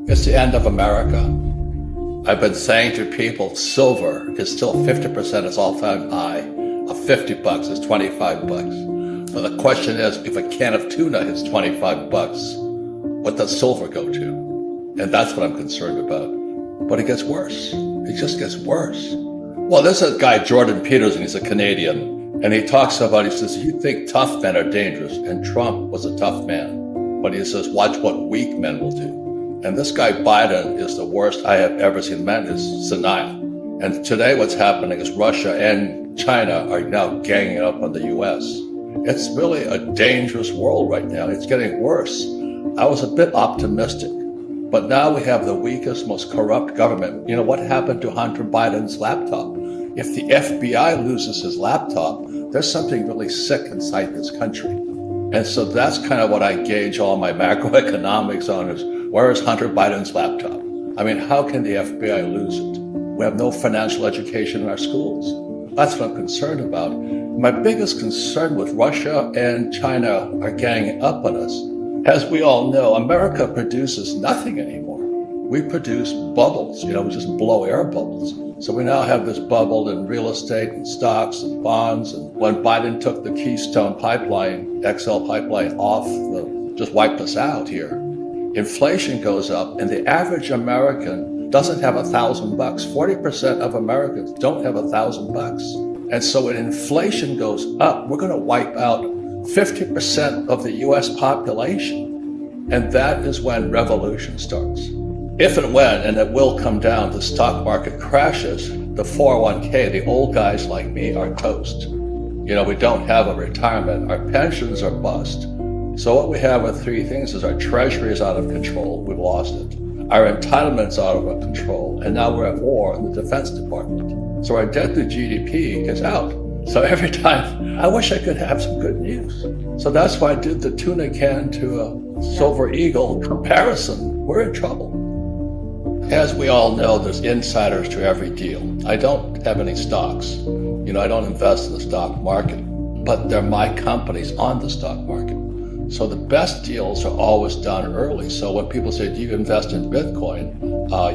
It's the end of America. I've been saying to people, silver is still 50% its all-time high. Of $50 is 25 bucks. But the question is, if a can of tuna is 25 bucks, what does silver go to? And that's what I'm concerned about. But it gets worse. It just gets worse. Well, there's a guy, Jordan Peterson, he's a Canadian, and he talks about, he says, you think tough men are dangerous, and Trump was a tough man. But he says, watch what weak men will do. And this guy Biden is the worst I have ever seen. Man is senile. And today what's happening is Russia and China are now ganging up on the U.S. It's really a dangerous world right now. It's getting worse. I was a bit optimistic, but now we have the weakest, most corrupt government. You know, what happened to Hunter Biden's laptop? If the FBI loses his laptop, there's something really sick inside this country. And so that's kind of what I gauge all my macroeconomics on is, where is Hunter Biden's laptop? I mean, how can the FBI lose it? We have no financial education in our schools. That's what I'm concerned about. My biggest concern with Russia and China are ganging up on us. As we all know, America produces nothing anymore. We produce bubbles, we just blow air bubbles. So we now have this bubble in real estate and stocks and bonds. And when Biden took the Keystone pipeline, XL pipeline off, just wiped us out here. Inflation goes up, and the average American doesn't have $1,000 bucks. 40% of Americans don't have $1,000 bucks. And so when inflation goes up, we're going to wipe out 50% of the US population. And that is when revolution starts. If and when, and it will come down, the stock market crashes, the 401k, the old guys like me are toast. We don't have a retirement. Our pensions are bust. So what we have are three things is our treasury is out of control. We've lost it. Our entitlements out of control. And now we're at war in the Defense Department. So our debt to GDP is out. So every time, I wish I could have some good news. So that's why I did the tuna can to a silver eagle comparison. We're in trouble. As we all know, there's insiders to every deal. I don't have any stocks. I don't invest in the stock market, but they're my companies on the stock market. So the best deals are always done early. So when people say, do you invest in Bitcoin?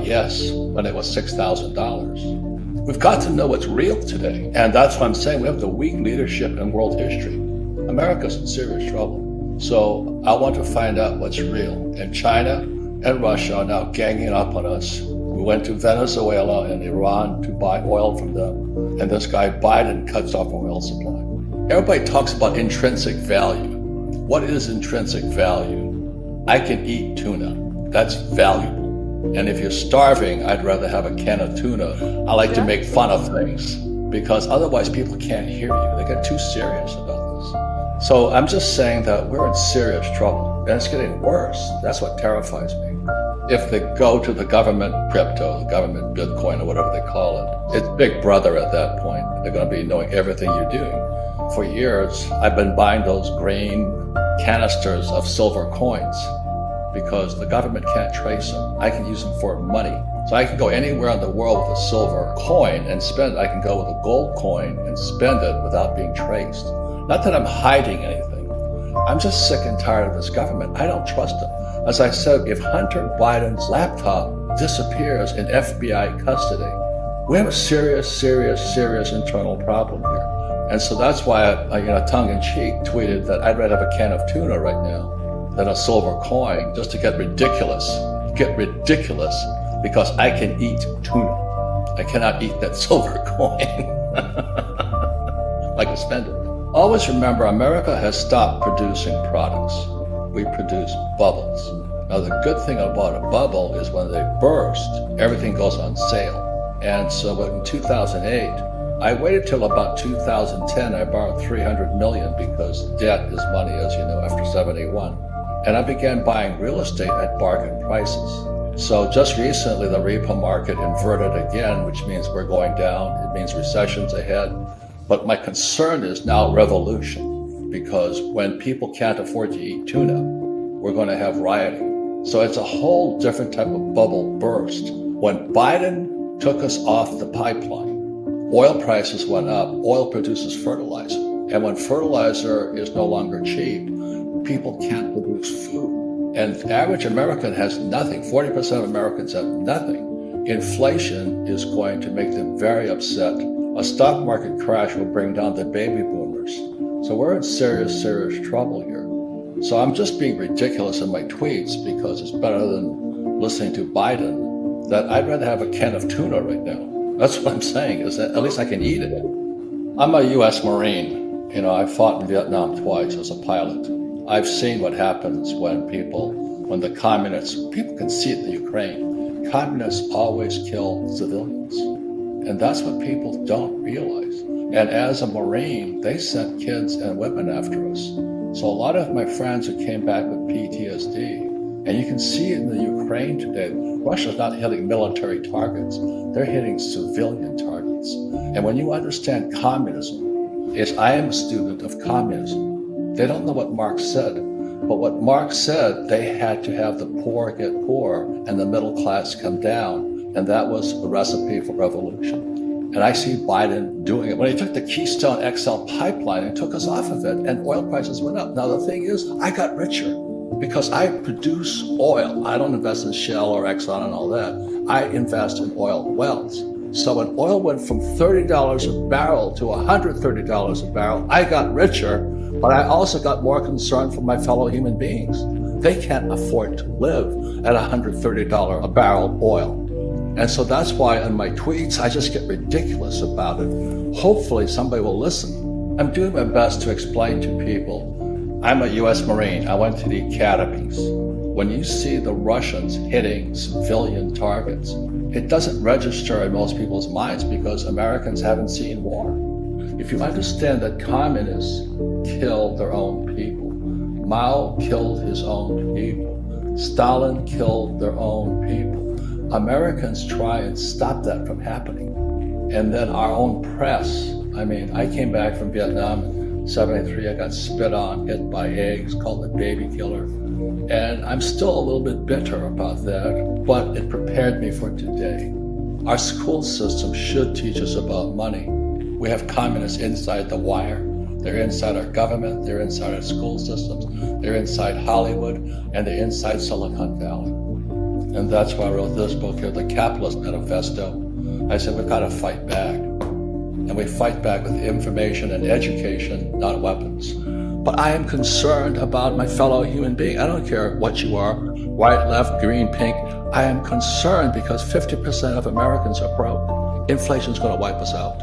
Yes, when it was $6,000. We've got to know what's real today. And that's what I'm saying. We have the weak leadership in world history. America's in serious trouble. So I want to find out what's real. And China and Russia are now ganging up on us. We went to Venezuela and Iran to buy oil from them. And this guy Biden cuts off our oil supply. Everybody talks about intrinsic value. What is intrinsic value? I can eat tuna. That's valuable. And if you're starving, I'd rather have a can of tuna. I like to make fun of things because otherwise people can't hear you. They get too serious about this. So I'm just saying that we're in serious trouble and it's getting worse. That's what terrifies me. If they go to the government crypto, the government Bitcoin or whatever they call it, it's Big Brother at that point. They're going to be knowing everything you're doing. For years, I've been buying those green canisters of silver coins because the government can't trace them. I can use them for money. So I can go anywhere in the world with a silver coin and spend it. I can go with a gold coin and spend it without being traced. Not that I'm hiding anything. I'm just sick and tired of this government. I don't trust them. As I said, if Hunter Biden's laptop disappears in FBI custody, we have a serious internal problem here. And so that's why I tongue-in-cheek tweeted that I'd rather have a can of tuna right now than a silver coin just to get ridiculous. Because I can eat tuna. I cannot eat that silver coin. I can spend it. Always remember, America has stopped producing products. We produce bubbles. Now, the good thing about a bubble is when they burst, everything goes on sale. And so in 2008, I waited till about 2010. I borrowed $300 million because debt is money, as you know, after 71. And I began buying real estate at bargain prices. So just recently, the repo market inverted again, which means we're going down. It means recession's ahead. But my concern is now revolution, because when people can't afford to eat tuna, we're going to have rioting. So it's a whole different type of bubble burst. When Biden took us off the pipeline, oil prices went up. Oil produces fertilizer. And when fertilizer is no longer cheap, people can't produce food. And the average American has nothing. 40% of Americans have nothing. Inflation is going to make them very upset. A stock market crash will bring down the baby boomers. So we're in serious, serious trouble here. So I'm just being ridiculous in my tweets because it's better than listening to Biden, that I'd rather have a can of tuna right now. That's what I'm saying, is that at least I can eat it. I'm a U.S. Marine. You know, I fought in Vietnam twice as a pilot. I've seen what happens when the communists, people can see it in the Ukraine, communists always kill civilians. And that's what people don't realize. And as a Marine, they sent kids and women after us. So a lot of my friends who came back with PTSD, and you can see it in the Ukraine today, Russia's not hitting military targets, they're hitting civilian targets. And when you understand communism, I am a student of communism. They don't know what Marx said, but what Marx said, they had to have the poor get poor and the middle class come down, and that was the recipe for revolution. And I see Biden doing it. When he took the Keystone XL pipeline and took us off of it, and oil prices went up. Now, the thing is, I got richer because I produce oil. I don't invest in Shell or Exxon and all that. I invest in oil wells. So when oil went from $30 a barrel to $130 a barrel, I got richer, but I also got more concerned for my fellow human beings. They can't afford to live at $130 a barrel oil. And so that's why in my tweets, I just get ridiculous about it. Hopefully somebody will listen. I'm doing my best to explain to people. I'm a U.S. Marine. I went to the academies. When you see the Russians hitting civilian targets, it doesn't register in most people's minds because Americans haven't seen war. If you understand that communists kill their own people, Mao killed his own people, Stalin killed their own people, Americans try and stop that from happening. And then our own press, I came back from Vietnam in 73, I got spit on, hit by eggs, called the baby killer. And I'm still a little bit bitter about that, but it prepared me for today. Our school system should teach us about money. We have communists inside the wire. They're inside our government, they're inside our school systems, they're inside Hollywood, and they're inside Silicon Valley. And that's why I wrote this book here, The Capitalist Manifesto. I said, we've got to fight back. And we fight back with information and education, not weapons. But I am concerned about my fellow human being. I don't care what you are, white, left, green, pink. I am concerned because 50% of Americans are broke. Inflation's going to wipe us out.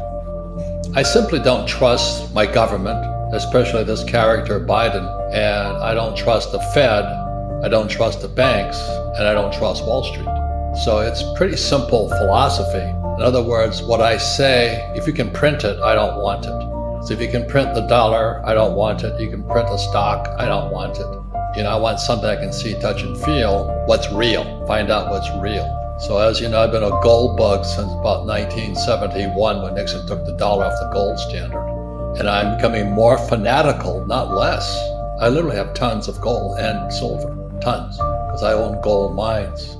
I simply don't trust my government, especially this character, Biden. And I don't trust the Fed. I don't trust the banks, and I don't trust Wall Street. So it's pretty simple philosophy. In other words, what I say, if you can print it, I don't want it. So if you can print the dollar, I don't want it. You can print a stock, I don't want it. You know, I want something I can see, touch, and feel what's real, find out what's real. So as you know, I've been a gold bug since about 1971 when Nixon took the dollar off the gold standard. And I'm becoming more fanatical, not less. I literally have tons of gold and silver. Tons, because I own gold mines.